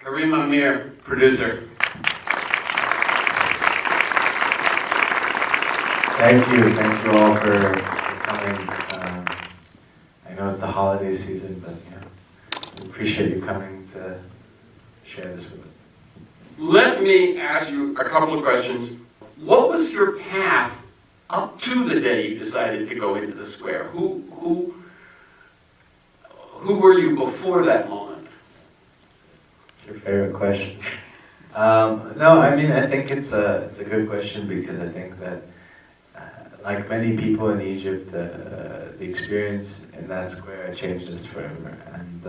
Karim Amer, producer. Thank you all for coming. I know it's the holiday season, but we appreciate you coming to share this with us. Let me ask you a couple of questions. What was your path up to the day you decided to go into the square? Who were you before that moment? It's your favorite question. No, I mean, I think it's a good question because I think that like many people in Egypt, the experience in that square changed us forever. And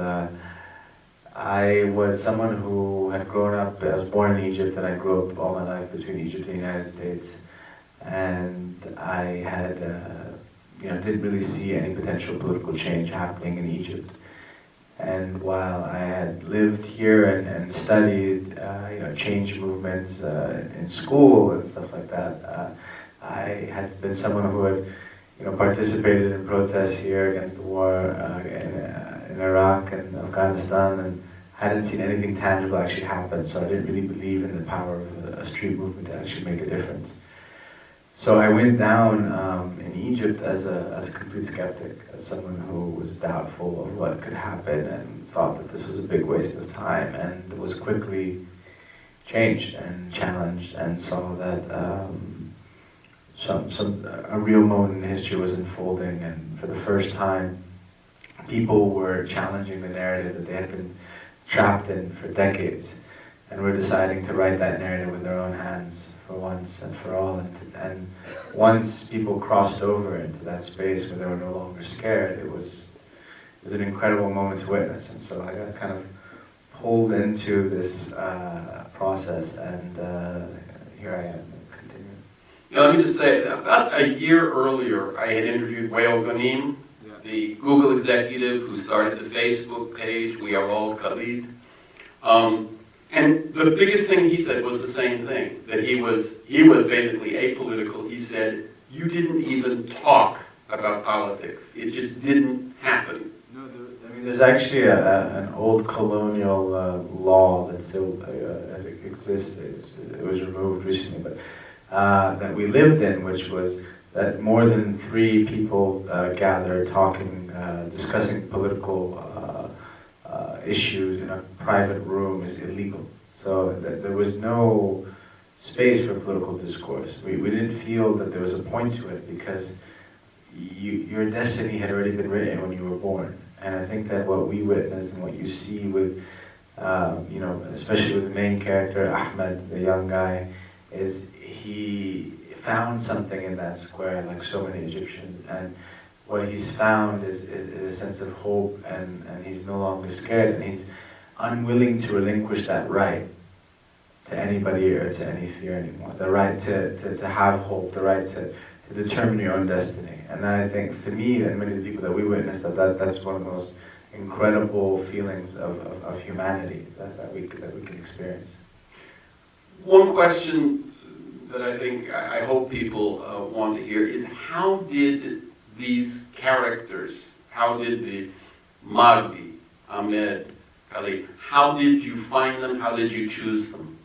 I was someone who had grown up, I was born in Egypt and I grew up all my life between Egypt and the United States. And I had, didn't really see any potential political change happening in Egypt. And while I had lived here and studied, change movements in school and stuff like that, I had been someone who had, participated in protests here against the war in Iraq and Afghanistan, and hadn't seen anything tangible actually happen. So I didn't really believe in the power of a street movement to actually make a difference. So I went down in Egypt as a complete skeptic, as someone who was doubtful of what could happen and thought that this was a big waste of time, and was quickly changed and challenged and saw that a real moment in history was unfolding, and for the first time people were challenging the narrative that they had been trapped in for decades, and were deciding to write that narrative with their own hands for once and for all. And once people crossed over into that space where they were no longer scared, it was an incredible moment to witness. And so I got kind of pulled into this process, and here I am. Now, let me just say, about a year earlier, I had interviewed Wael Ghonim, the Google executive who started the Facebook page, We Are All Khalid. And the biggest thing he said was the same thing, that he was basically apolitical. He said, you didn't even talk about politics. It just didn't happen. No, there's actually an old colonial law that still exists. It was removed recently, but that we lived in, which was that more than 3 people gather talking, discussing political issues in a private room is illegal. So there was no space for political discourse. We didn't feel that there was a point to it because your destiny had already been written when you were born. And I think that what we witness and what you see with, especially with the main character, Ahmed, the young guy, is he found something in that square, like so many Egyptians, and what he's found is a sense of hope, and he's no longer scared, and he's unwilling to relinquish that right to anybody or to any fear anymore. The right to have hope, the right to determine your own destiny. And that, I think, to me and many of the people that we witnessed, that's one of the most incredible feelings of humanity that we can experience. One question that I hope people want to hear is, how did these characters, how did the Magdi, Ahmed, Ali, how did you find them, how did you choose them?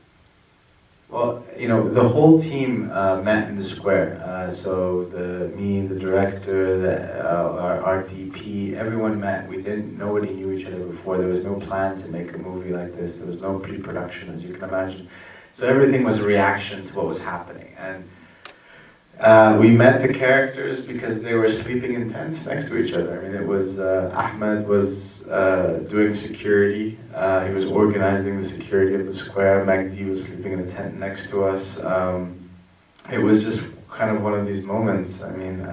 Well, the whole team met in the square. So me, the director, our DP, everyone met. Nobody knew each other before. There was no plan to make a movie like this. There was no pre-production, as you can imagine. So everything was a reaction to what was happening. And we met the characters because they were sleeping in tents next to each other. I mean, it was, Ahmed was doing security. He was organizing the security of the square. Magdi was sleeping in a tent next to us. It was just kind of one of these moments. I mean,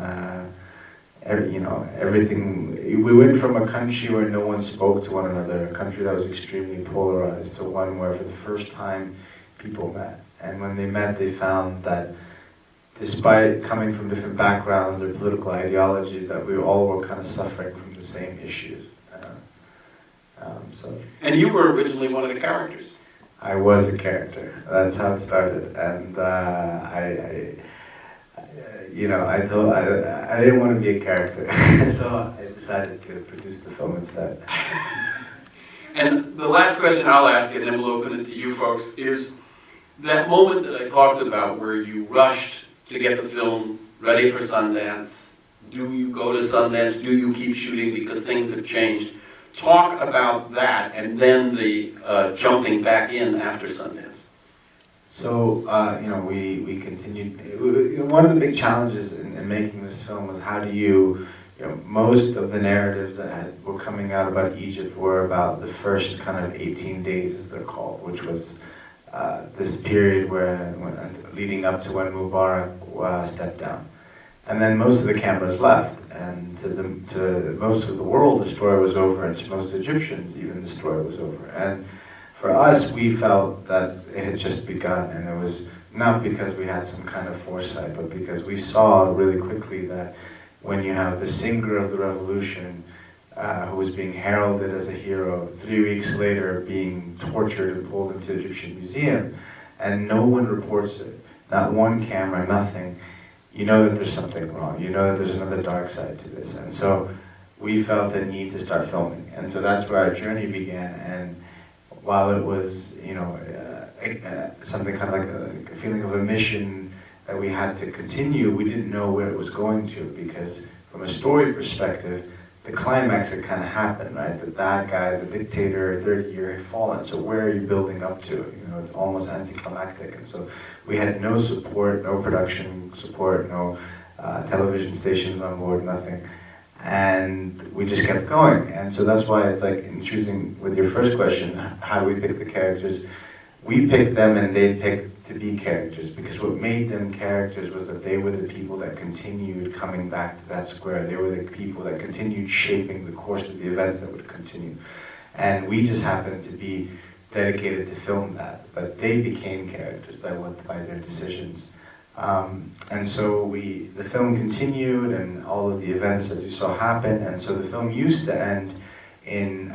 everything. We went from a country where no one spoke to one another, a country that was extremely polarized, to one where for the first time people met. And when they met, they found that despite coming from different backgrounds or political ideologies, that we all were kind of suffering from the same issues. And you were originally one of the characters. I was a character. That's how it started. And I didn't want to be a character, so I decided to produce the film instead. And the last question I'll ask, and then we'll open it to you folks, is that moment that I talked about where you rushed to get the film ready for Sundance. Do you go to Sundance? Do you keep shooting because things have changed? Talk about that, and then the jumping back in after Sundance. So, we continued. One of the big challenges in making this film was how do you, most of the narratives that were coming out about Egypt were about the first kind of 18 days, as they're called, which was this period leading up to when Mubarak stepped down. And then most of the cameras left, and to most of the world, the story was over, and to most Egyptians, even the story was over. And for us, we felt that it had just begun, and it was not because we had some kind of foresight, but because we saw really quickly that when you have the singer of the revolution, who was being heralded as a hero, 3 weeks later being tortured and pulled into the Egyptian museum, and no one reports it, not one camera, nothing, you know that there's something wrong. You know that there's another dark side to this. And so we felt the need to start filming. And so that's where our journey began. And while it was, something kind of like a feeling of a mission that we had to continue, we didn't know where it was going to, because from a story perspective, the climax had kind of happened, right? The bad guy, the dictator, 30 year had fallen. So where are you building up to? It's almost anticlimactic. And so we had no support, no production support, no television stations on board, nothing. And we just kept going. And so that's why it's like, in choosing with your first question, how do we pick the characters? We picked them and they picked to be characters, because what made them characters was that they were the people that continued coming back to that square. They were the people that continued shaping the course of the events that would continue. And we just happened to be dedicated to film that, but they became characters by their decisions. And so the film continued, and all of the events, as you saw, happened. And so the film used to end in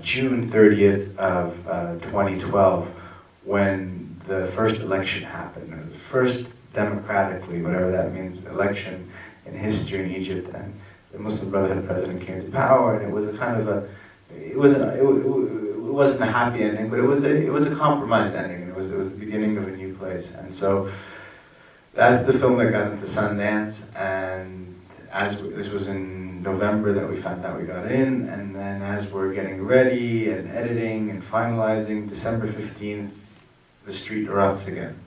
June 30th of 2012, when the first election happened. It was the first democratically, whatever that means, election in history in Egypt, and the Muslim Brotherhood president came to power, and it was a kind of it wasn't a happy ending, but it was a compromised ending, and it was the beginning of a new place. And so that's the film that got into Sundance, and this was in November that we found out we got in, and then as we're getting ready and editing and finalizing, December 15th, the street erupts again.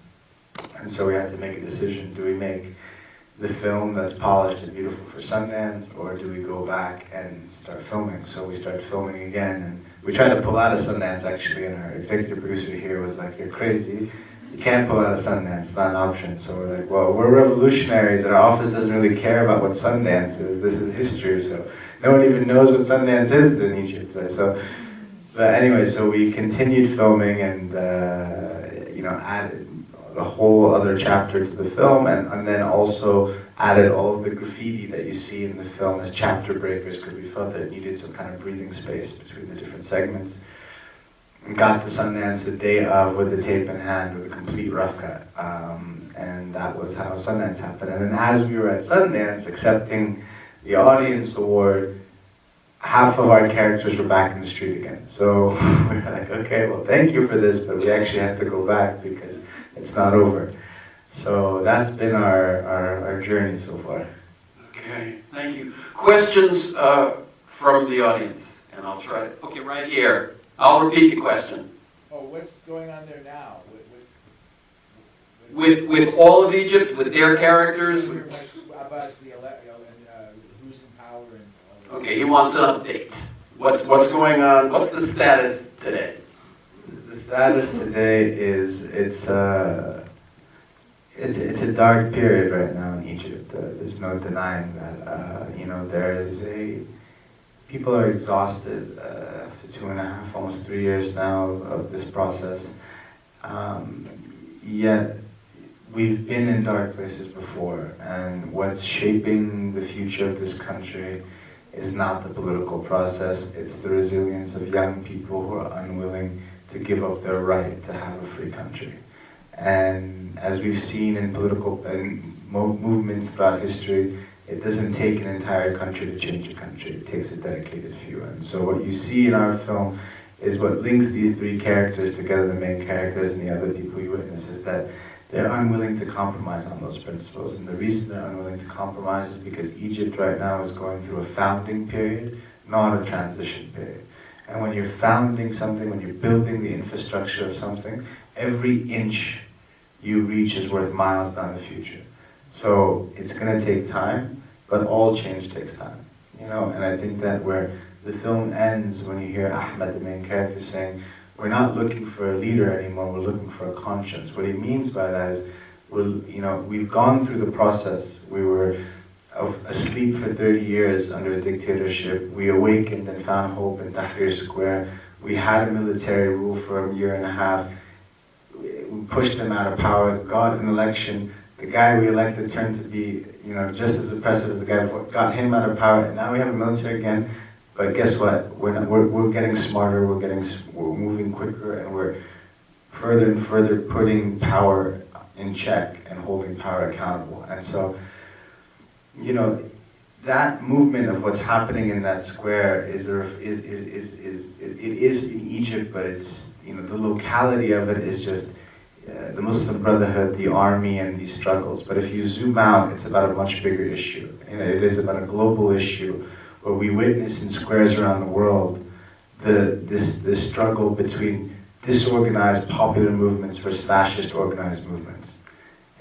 And so we had to make a decision. Do we make the film that's polished and beautiful for Sundance, or do we go back and start filming? So we started filming again, and we tried to pull out of Sundance actually, and our executive producer here was like, "You're crazy. You can't pull out of Sundance, it's not an option." So we're like, well, we're revolutionaries, and our office doesn't really care about what Sundance is. This is history, so no one even knows what Sundance is in Egypt. But anyway, so we continued filming and added a whole other chapter to the film, and then also added all of the graffiti that you see in the film as chapter breakers, because we felt that it needed some kind of breathing space between the different segments. And got to Sundance the day of with the tape in hand with a complete rough cut. And that was how Sundance happened. And then as we were at Sundance accepting the audience award, half of our characters were back in the street again. So we were like, okay, well, thank you for this, but we actually have to go back because it's not over. So that's been our journey so far. Okay, thank you. Questions from the audience? And I'll try it. Okay, right here. I'll repeat the question. Oh, what's going on there now? With all of Egypt, with their characters? About the who's in power and all this. Okay, he wants an update. What's going on? What's the status today? The status today is it's a dark period right now in Egypt. There's no denying that. People are exhausted after 2.5, almost 3 years now of this process. Yet we've been in dark places before, and what's shaping the future of this country is not the political process, it's the resilience of young people who are unwilling to give up their right to have a free country. And as we've seen in political movements throughout history, it doesn't take an entire country to change a country, it takes a dedicated few. And so what you see in our film is what links these three characters together, the main characters and the other people you witness, is that they're unwilling to compromise on those principles. And the reason they're unwilling to compromise is because Egypt right now is going through a founding period, not a transition period. And when you're founding something, when you're building the infrastructure of something, every inch you reach is worth miles down the future. So it's going to take time, but all change takes time. You know, and I think that where the film ends, when you hear Ahmed, the main character, saying, we're not looking for a leader anymore, we're looking for a conscience. What he means by that is, we've gone through the process. We were asleep for 30 years under a dictatorship. We awakened and found hope in Tahrir Square. We had a military rule for a year and a half. We pushed them out of power, got an election. The guy we elected turned to be, just as oppressive as the guy before, got him out of power, and now we have a military again. But guess what? We're getting smarter, we're moving quicker, and we're further and further putting power in check and holding power accountable. And so, that movement of what's happening in that square is in Egypt, but it's, the locality of it is just the Muslim Brotherhood, the army, and these struggles. But if you zoom out, it's about a much bigger issue. It is about a global issue where we witness in squares around the world this struggle between disorganized popular movements versus fascist organized movements.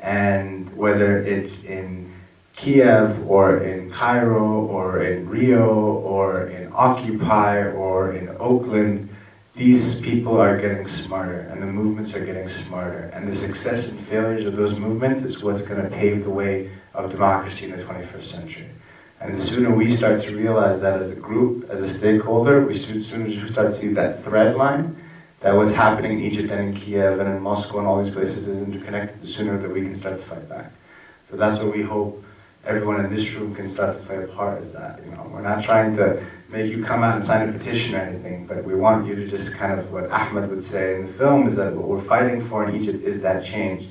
And whether it's in Kiev or in Cairo or in Rio or in Occupy or in Oakland, these people are getting smarter and the movements are getting smarter. And the success and failures of those movements is what's going to pave the way of democracy in the 21st century. And the sooner we start to realize that as a group, as a stakeholder, the sooner we start to see that thread line, that what's happening in Egypt and in Kiev and in Moscow and all these places is interconnected, the sooner that we can start to fight back. So that's what we hope everyone in this room can start to play a part, is that, we're not trying to make you come out and sign a petition or anything, but we want you to just kind of, what Ahmed would say in the film, is that what we're fighting for in Egypt is that change,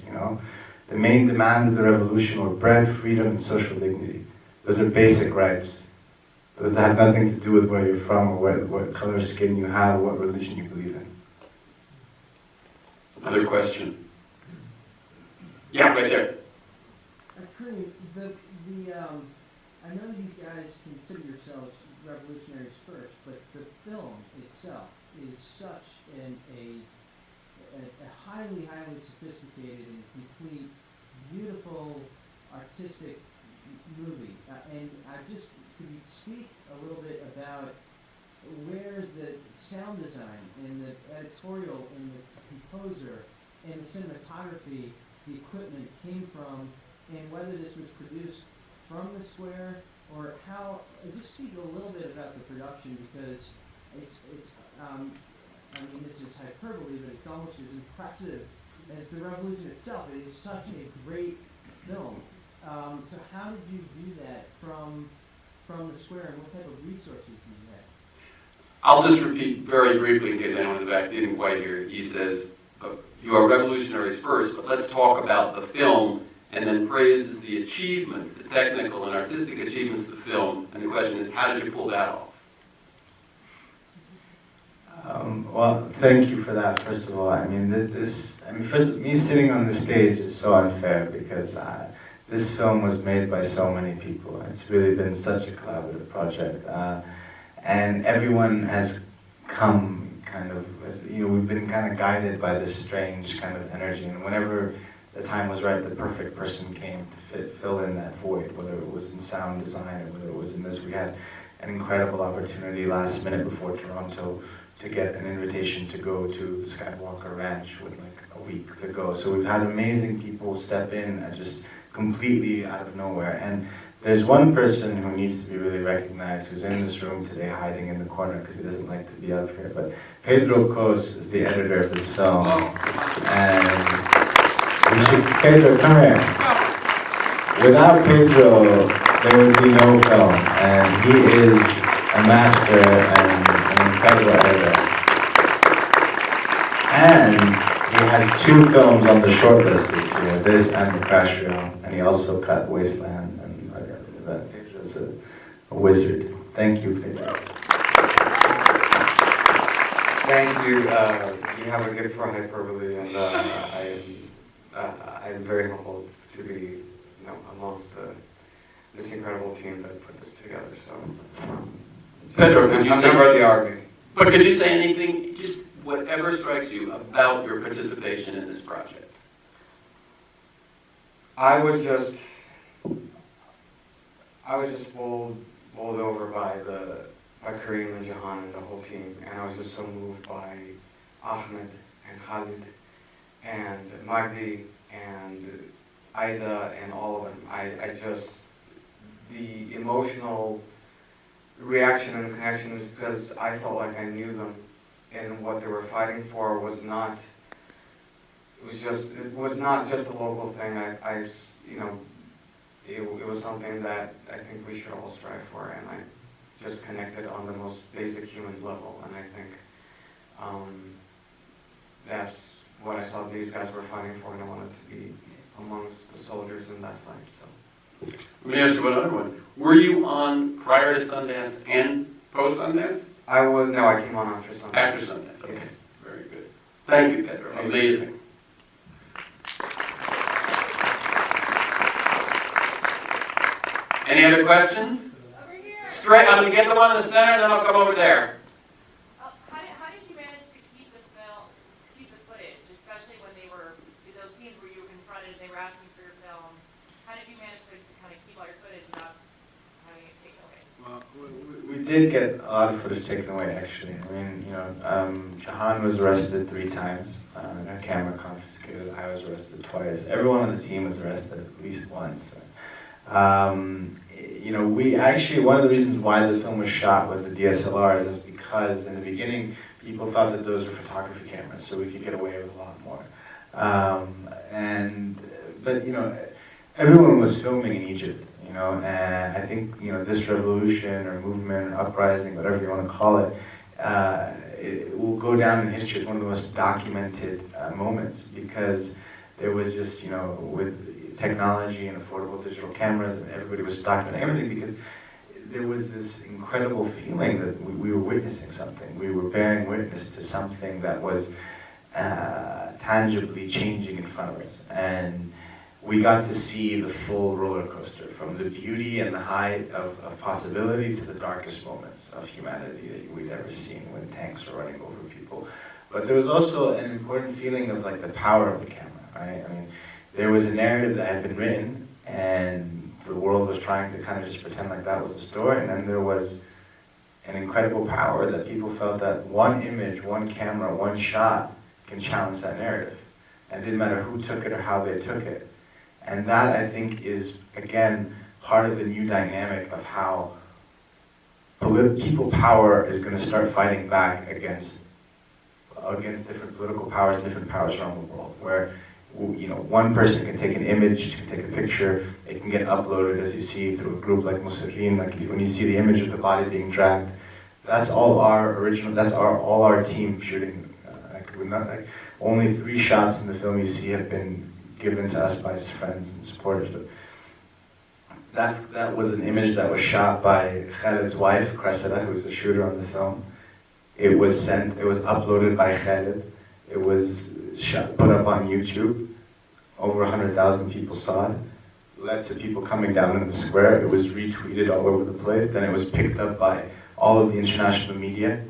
The main demands of the revolution were bread, freedom, and social dignity. Those are basic rights. Those have nothing to do with where you're from, or what color skin you have, or what religion you believe in. Another question? Yeah, right there. Karim, I know you guys consider yourselves revolutionaries first, but the film itself is such a highly, highly sophisticated and complete, beautiful, artistic movie. And could you speak a little bit about where the sound design and the editorial and the composer and the cinematography, the equipment came from, and whether this was produced from the square, or how, just speak a little bit about the production, because this is hyperbole, but it's almost as impressive as the revolution itself. It is such a great film. So how did you do that from the square, and what type of resources did you have? I'll just repeat very briefly in case anyone in the back didn't quite hear. He says, you are revolutionaries first, but let's talk about the film, and then praises the achievements, the technical and artistic achievements of the film. And the question is, how did you pull that off? Well, thank you for that, first of all. First, me sitting on the stage is so unfair, because this film was made by so many people. It's really been such a collaborative project. And everyone has come we've been kind of guided by this strange kind of energy. And whenever the time was right, the perfect person came to fill in that void, whether it was in sound design or whether it was in this. We had an incredible opportunity last minute before Toronto to get an invitation to go to the Skywalker Ranch with like a week to go. So we've had amazing people step in and just completely out of nowhere. And there's one person who needs to be really recognized, who's in this room today hiding in the corner because he doesn't like to be up here. But Pedro Cos is the editor of this film. And Pedro, come here. Without Pedro, there would be no film. And he is a master and an incredible editor. And he has 2 films on the shortlist this year, this and The Crash Reel. And he also cut Wasteland. Pedro's a wizard. Thank you, Pedro. Thank you. You have a gift for hyperbole, and I'm very humbled to be, amongst this incredible team that put this together. So, Pedro, I'm a member of the army. But could you say anything, just whatever strikes you about your participation in this project? I was just bowled over by Karim and Jahan and the whole team, and I was just so moved by Ahmed and Khalid and Magdi and Aida and all of them. The emotional reaction and connection was because I felt like I knew them, and what they were fighting for was not. It was not just a local thing. It was something that I think we should all strive for, and I just connected on the most basic human level, and I think that's what I saw these guys were fighting for, and I wanted to be amongst the soldiers in that fight. So. Let me ask you another one. Were you on prior to Sundance and post Sundance? I came on after Sundance. After Sundance, okay. Yes. Very good. Thank you, Pedro. Amazing. Any other questions? Over here. Straight, I'm going to get the one in the center, and then I'll come over there. How did you manage to keep the footage, especially when they were, those scenes where you were confronted and they were asking for your film? How did you manage to kind of keep all your footage without having it taken away? Well, we did get a lot of footage taken away, actually. I mean, Jahan was arrested 3 times, a camera confiscated. I was arrested twice. Everyone on the team was arrested at least once. We actually, one of the reasons why the film was shot with the DSLRs is because in the beginning, people thought that those were photography cameras, so we could get away with a lot more. But everyone was filming in Egypt, and I think, this revolution or movement or uprising, whatever you want to call it, it will go down in history as one of the most documented moments, because there was just, with technology and affordable digital cameras, and everybody was documenting everything, because there was this incredible feeling that we were witnessing something. We were bearing witness to something that was tangibly changing in front of us. And we got to see the full roller coaster, from the beauty and the height of possibility to the darkest moments of humanity that we'd ever seen, when tanks were running over people. But there was also an important feeling of the power of the camera, right? I mean, there was a narrative that had been written, and the world was trying to kind of just pretend like that was the story, and then there was an incredible power that people felt that one image, one camera, one shot can challenge that narrative. And it didn't matter who took it or how they took it. And that, I think, is, again, part of the new dynamic of how people power is going to start fighting back against different political powers, different powers around the world, where one person can take an image, can take a picture, it can get uploaded, as you see, through a group like Musireen. Like when you see the image of the body being dragged, that's all our original, all our team shooting. Only 3 shots in the film you see have been given to us by friends and supporters. But that was an image that was shot by Khalid's wife, Cressida, who was the shooter on the film. It was uploaded by Khalid. It was put up on YouTube. Over 100,000 people saw it. Led to people coming down in the square. It was retweeted all over the place. Then it was picked up by all of the international media.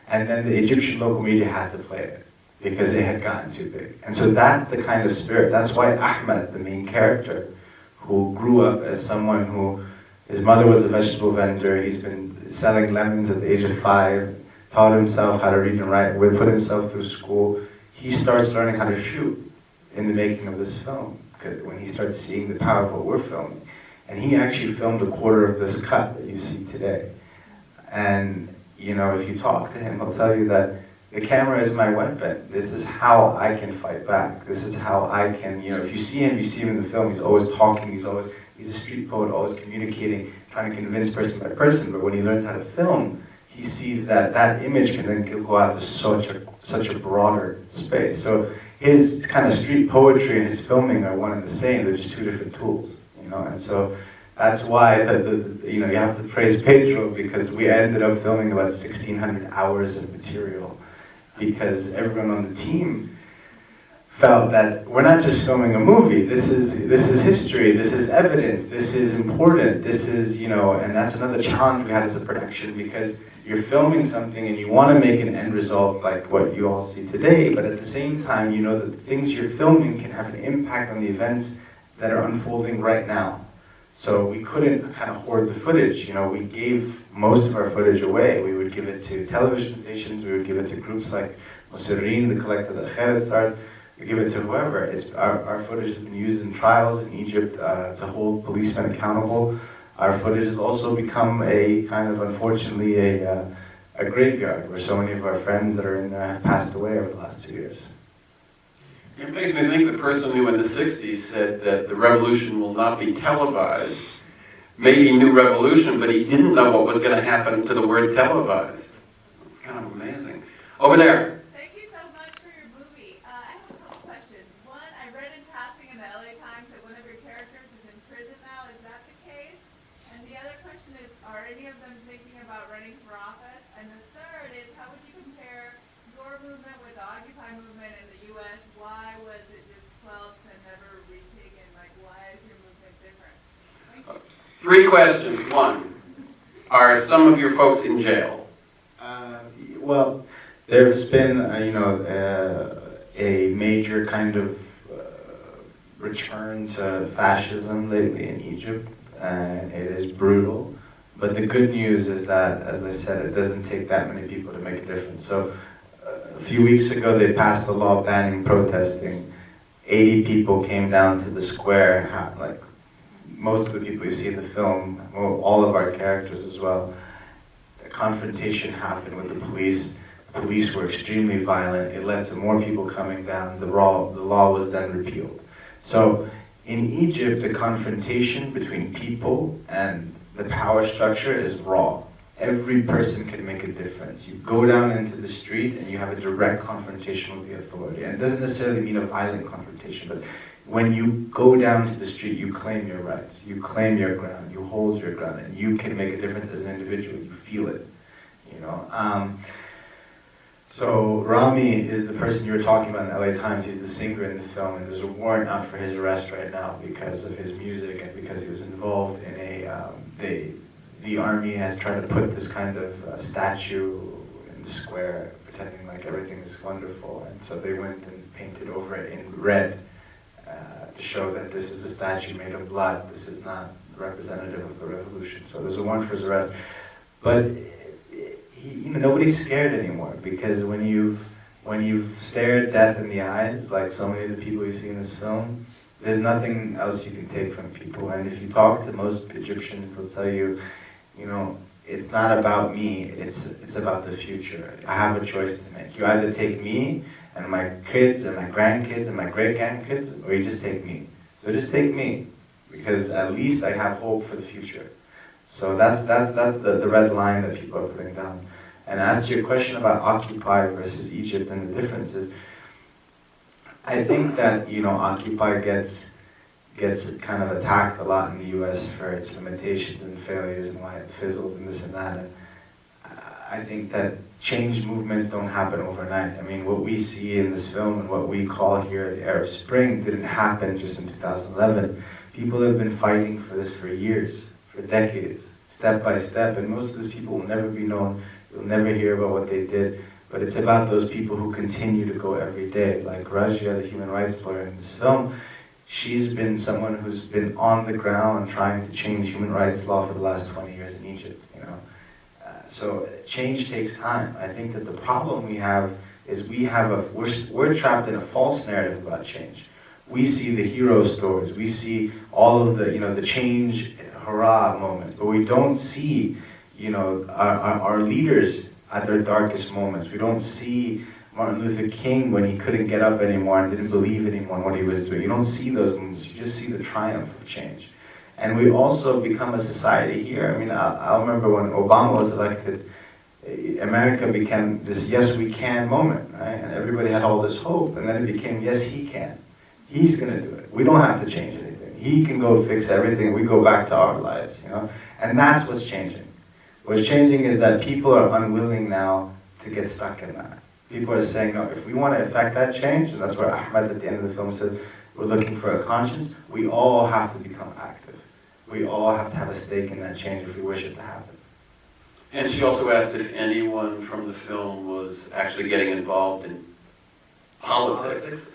And then the Egyptian local media had to play it, because it had gotten too big. And so that's the kind of spirit. That's why Ahmed, the main character, who grew up as someone who, his mother was a vegetable vendor, he's been selling lemons at the age of 5, taught himself how to read and write, put himself through school. He starts learning how to shoot in the making of this film, when he starts seeing the power of what we're filming. And he actually filmed a quarter of this cut that you see today. And if you talk to him, he'll tell you that the camera is my weapon. This is how I can fight back. This is how I can, if you see him in the film, he's always talking, he's a street poet, always communicating, trying to convince person by person. But when he learns how to film, he sees that image can then go out to such a broader space. So his kind of street poetry and his filming are one and the same. They're just 2 different tools, And so that's why you have to praise Pedro, because we ended up filming about 1,600 hours of material because everyone on the team felt that we're not just filming a movie. This is history. This is evidence. This is important. This is, you know, and that's another challenge we had as a production, because you're filming something and you want to make an end result like what you all see today, but at the same time, you know that the things you're filming can have an impact on the events that are unfolding right now. So we couldn't kind of hoard the footage. You know, we gave most of our footage away. We would give it to television stations. We would give it to groups like Mosireen, the collective that Khaled started. We give it to whoever. Our footage has been used in trials in Egypt to hold policemen accountable. Our footage has also become a kind of, unfortunately, a graveyard where so many of our friends that are in there have passed away over the last 2 years. It makes me think the person who in the 60s said that the revolution will not be televised maybe knew revolution, but he didn't know what was going to happen to the word televised. It's kind of amazing. Over there. Thank you so much for your movie. I have a couple questions. One, I read in passing in the LA Times that one of your characters is in prison now. Is that the case? And the other question is, are any of them thinking about running for office? And the third is, how would you compare your movement with the Occupy movement in the U.S.? Why was it just squelched and never retaken? Like, why is your movement different? Thank you. 3 questions. 1, are some of your folks in jail? Well, there's been, a major kind of return to fascism lately in Egypt, and it is brutal. But the good news is that, as I said, it doesn't take that many people to make a difference. So a few weeks ago, they passed a law banning protesting. 80 people came down to the square, like most of the people you see in the film, well, all of our characters as well. A confrontation happened with the police. The police were extremely violent. It led to more people coming down. The law was then repealed. So in Egypt, the confrontation between people and the power structure is raw. Every person can make a difference. You go down into the street and you have a direct confrontation with the authority. And it doesn't necessarily mean a violent confrontation, but when you go down to the street, you claim your rights, you claim your ground, you hold your ground, and you can make a difference as an individual. You feel it, you know. So Rami is the person you were talking about in the LA Times. He's the singer in the film, and there's a warrant out for his arrest right now because of his music and because he was involved in the army has tried to put this kind of statue in the square, pretending like everything is wonderful, and so they went and painted over it in red to show that this is a statue made of blood. This is not representative of the revolution. So there's a warrant for his arrest, but nobody's scared anymore, because when you've stared death in the eyes, like so many of the people you see in this film, there's nothing else you can take from people. And if you talk to most Egyptians, they'll tell you, it's not about me, it's about the future. I have a choice to make. You either take me and my kids and my grandkids and my great-grandkids, or you just take me. So just take me, because at least I have hope for the future. So that's the red line that people are putting down. And as to your question about Occupy versus Egypt and the differences, I think that Occupy gets kind of attacked a lot in the U.S. for its limitations and failures and why it fizzled and this and that. And I think that change movements don't happen overnight. I mean, what we see in this film and what we call here the Arab Spring didn't happen just in 2011. People have been fighting for this for years, for decades, step by step, and most of these people will never be known. You'll never hear about what they did, but it's about those people who continue to go every day, like Rajia, the human rights lawyer in this film. She's been someone who's been on the ground trying to change human rights law for the last 20 years in Egypt, So change takes time. I think that the problem we have is we're trapped in a false narrative about change. We see the hero stories, we see all of the change, hurrah moments, but we don't see, our leaders at their darkest moments. We don't see Martin Luther King when he couldn't get up anymore and didn't believe anymore in what he was doing. You don't see those moments, you just see the triumph of change. And we also become a society here. I mean, I remember when Obama was elected, America became this yes we can moment, right? And everybody had all this hope, and then it became yes he can. He's gonna do it. We don't have to change anything. He can go fix everything, we go back to our lives, And that's what's changing. What's changing is that people are unwilling now to get stuck in that. People are saying, no, if we want to affect that change, and that's where Ahmed at the end of the film said, we're looking for a conscience, we all have to become active. We all have to have a stake in that change if we wish it to happen. And she also asked if anyone from the film was actually getting involved in politics.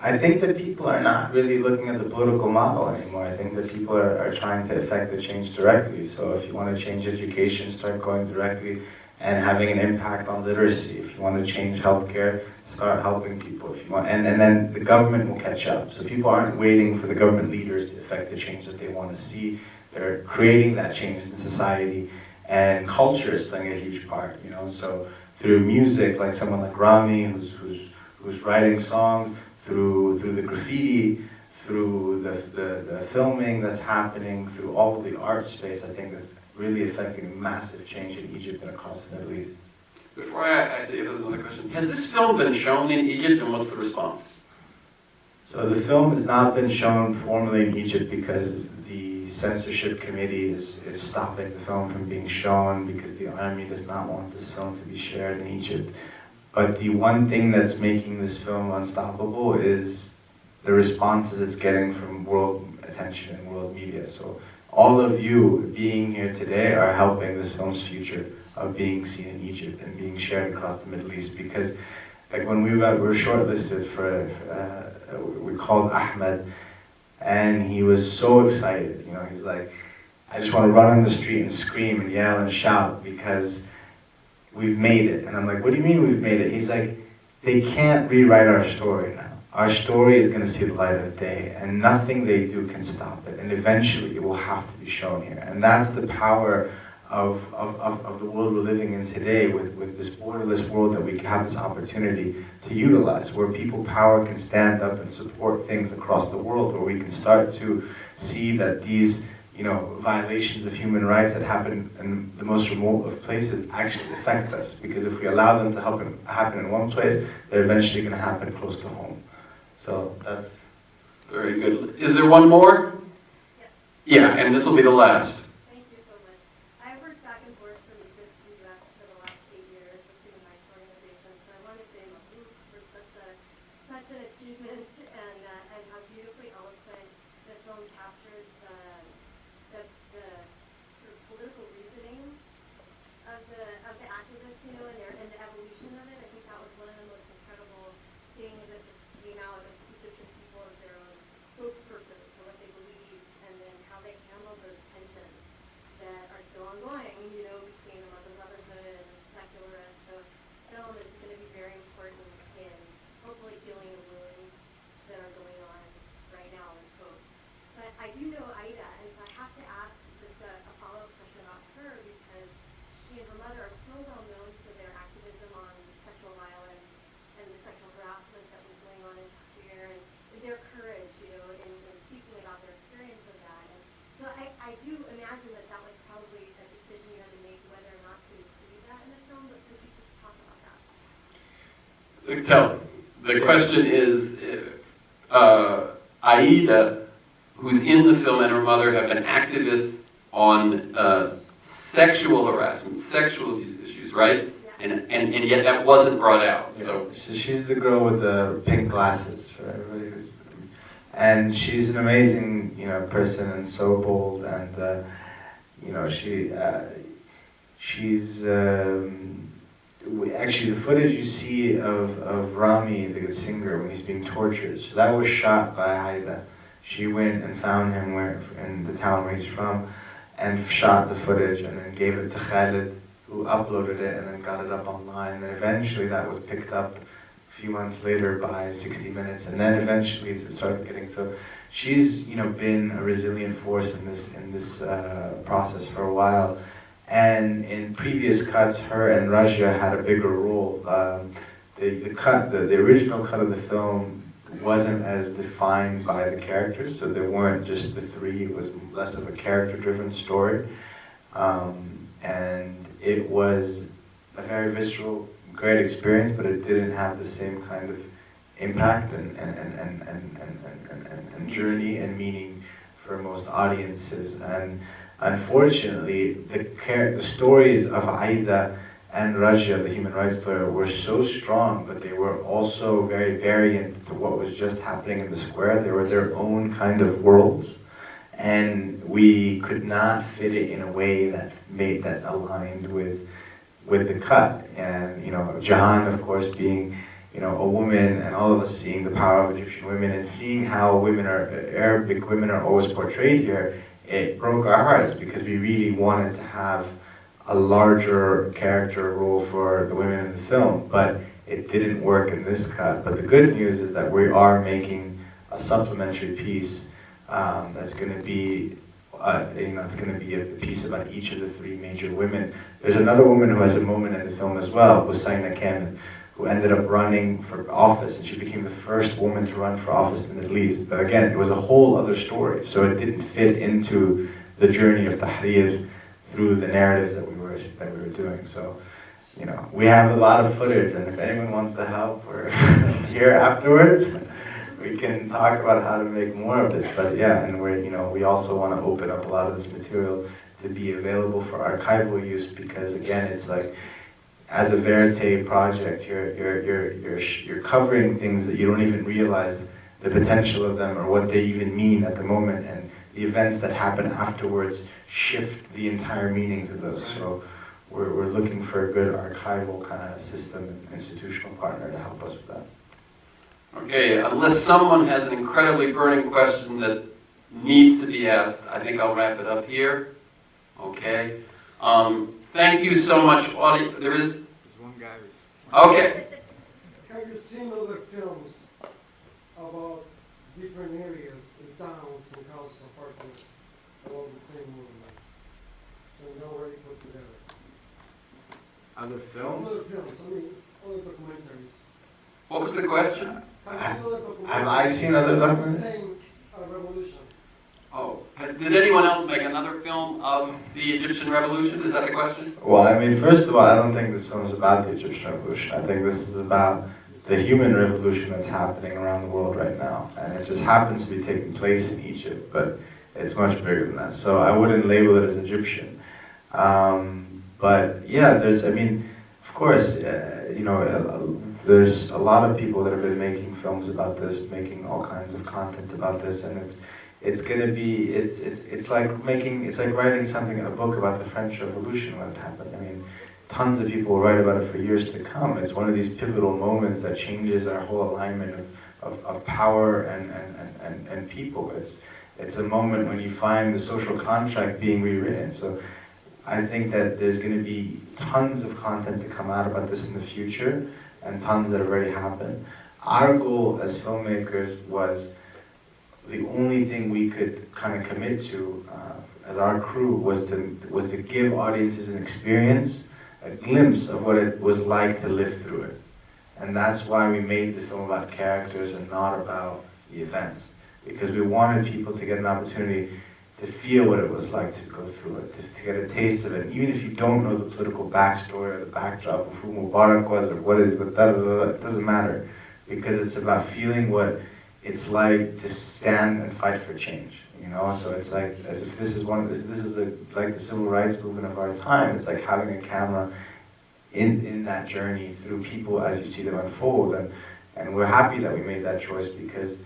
I think that people are not really looking at the political model anymore. I think that people are trying to affect the change directly. So if you want to change education, start going directly and having an impact on literacy. If you want to change healthcare, start helping people. If you want, and then the government will catch up. So people aren't waiting for the government leaders to affect the change that they want to see. They're creating that change in society, and culture is playing a huge part. You know, so through music, like someone like Rami, who's writing songs, through the graffiti, through the filming that's happening, through all of the art space, I think that's really affecting a massive change in Egypt and across the Middle East. Before I say if there's another question, has this film been shown in Egypt and what's the response? So the film has not been shown formally in Egypt because the censorship committee is stopping the film from being shown because the army does not want this film to be shared in Egypt. But the one thing that's making this film unstoppable is the responses it's getting from world attention and world media. So all of you being here today are helping this film's future of being seen in Egypt and being shared across the Middle East. Because like when we were shortlisted for, we called Ahmed, and he was so excited. You know, he's like, I just want to run on the street and scream and yell and shout because we've made it. And I'm like, what do you mean we've made it? He's like, they can't rewrite our story now. Our story is going to see the light of day, and nothing they do can stop it. And eventually it will have to be shown here. And that's the power of the world we're living in today with this borderless world that we have this opportunity to utilize, where people power can stand up and support things across the world, where we can start to see that these violations of human rights that happen in the most remote of places actually affect us. Because if we allow them to happen in one place, they're eventually going to happen close to home. So that's... Very good. Is there one more? Yes. Yeah, and this will be the last. Thank you so much. I've worked back and forth from Egypt to the U.S. for the last 8 years with human rights organizations, so I want to say Mabruk for such an achievement and how beautifully eloquent the film captures the sort of political reasoning of the activists, and the evolution of it. I think that was one of the most incredible things that just came out of Egyptian people as their own spokesperson for what they believed, and then how they handled those tensions that are still ongoing, between the Muslim Brotherhood and the secularists. So this film is going to be very important in hopefully healing the wounds that are going on right now, let's hope. But I do know Aida, and so I have to ask just a follow-up question about her, because she and her mother are so well known for their activism on sexual violence and the sexual harassment that was going on in Tahrir, and their courage, in speaking about their experience of that. And so I do imagine that was probably a decision you had to make whether or not to include that in the film, but could you just talk about that? The question is, Aida, who's in the film, and her mother have been activists on sexual harassment, sexual abuse issues, right? Yeah. And yet that wasn't brought out. So she's the girl with the pink glasses for everybody who's, and she's an amazing, person and so bold, and she's actually the footage you see of Rami, the singer, when he's being tortured. So that was shot by Haida. She went and found him in the town where he's from, and shot the footage, and then gave it to Khalid, who uploaded it and then got it up online. And eventually that was picked up a few months later by 60 Minutes, and then eventually it started getting, so she's been a resilient force in this process for a while. And in previous cuts, her and Raja had a bigger role. The original cut of the film wasn't as defined by the characters, so there weren't just the three. It was less of a character-driven story, and it was a very visceral, great experience, but it didn't have the same kind of impact and journey and meaning for most audiences. And unfortunately, the stories of Aida and Rajya, the human rights lawyer, were so strong, but they were also very variant to what was just happening in the square. They were their own kind of worlds, and we could not fit it in a way that aligned with the cut. And Jahan, of course, being a woman, and all of us seeing the power of Egyptian women and seeing how Arabic women are always portrayed here, it broke our hearts because we really wanted to have a larger character role for the women in the film, but it didn't work in this cut. But the good news is that we are making a supplementary piece that's going to be, it's going to be a piece about each of the three major women. There's another woman who has a moment in the film as well, Husayna Kamil, who ended up running for office, and she became the first woman to run for office in the Middle East. But again, it was a whole other story, so it didn't fit into the journey of Tahrir through the narratives that we were doing. So, we have a lot of footage, and if anyone wants to help, we're here afterwards. We can talk about how to make more of this. But yeah, and we also want to open up a lot of this material to be available for archival use, because again, it's like, as a verite project, you're covering things that you don't even realize the potential of them or what they even mean at the moment, and the events that happen afterwards shift the entire meanings of those. So we're looking for a good archival kind of system and institutional partner to help us with that. Okay, unless someone has an incredibly burning question that needs to be asked, I think I'll wrap it up here. Okay. Thank you so much, audience. There's one guy who's... Okay. Have you seen other films about different areas, towns and houses, apartments, along the same movement? And already put together. Other films? Other films, other documentaries. What was the question? Have I seen other documentaries? Same revolution. Oh, did anyone else make another film of the Egyptian Revolution? Is that the question? Well, first of all, I don't think this film is about the Egyptian Revolution. I think this is about the human revolution that's happening around the world right now. And it just happens to be taking place in Egypt, but it's much bigger than that. So I wouldn't label it as Egyptian. But yeah, of course, there's a lot of people that have been making films about this, making all kinds of content about this, and it's like writing a book about the French Revolution when it happened. Tons of people will write about it for years to come. It's one of these pivotal moments that changes our whole alignment of power and people. It's a moment when you find the social contract being rewritten. So I think that there's going to be tons of content to come out about this in the future, and tons that have already happened. Our goal as filmmakers was, the only thing we could kind of commit to as our crew was to give audiences an experience, a glimpse of what it was like to live through it. And that's why we made the film about characters and not about the events. Because we wanted people to get an opportunity to feel what it was like to go through it, to get a taste of it. And even if you don't know the political backstory or the backdrop of who Mubarak was or what is, it doesn't matter. Because it's about feeling what it's like to stand and fight for change. So it's like, as if this is like the civil rights movement of our time. It's like having a camera in that journey through people as you see them unfold. And we're happy that we made that choice, because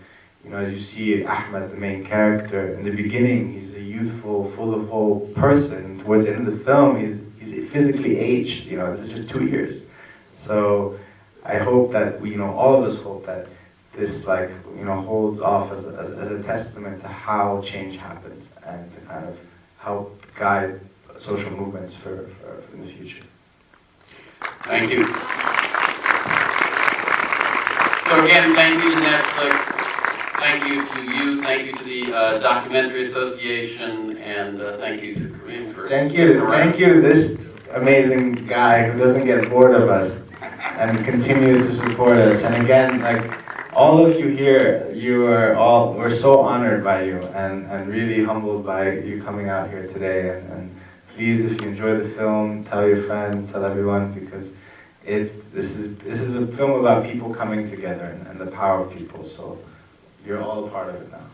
as you see Ahmed, the main character, in the beginning he's a youthful, full of hope person, and towards the end of the film he's physically aged. This is just 2 years. So I hope that all of us hope that this holds off as a testament to how change happens, and to kind of help guide social movements for in the future. Thank you. So again, thank you to Netflix. Thank you to you. Thank you to the Documentary Association, and thank you to Karim for. Thank you to this amazing guy who doesn't get bored of us and continues to support us. And again, all of you here, we're so honored by you and really humbled by you coming out here today. And please, if you enjoy the film, tell your friends, tell everyone, because this is a film about people coming together and the power of people. So you're all a part of it now.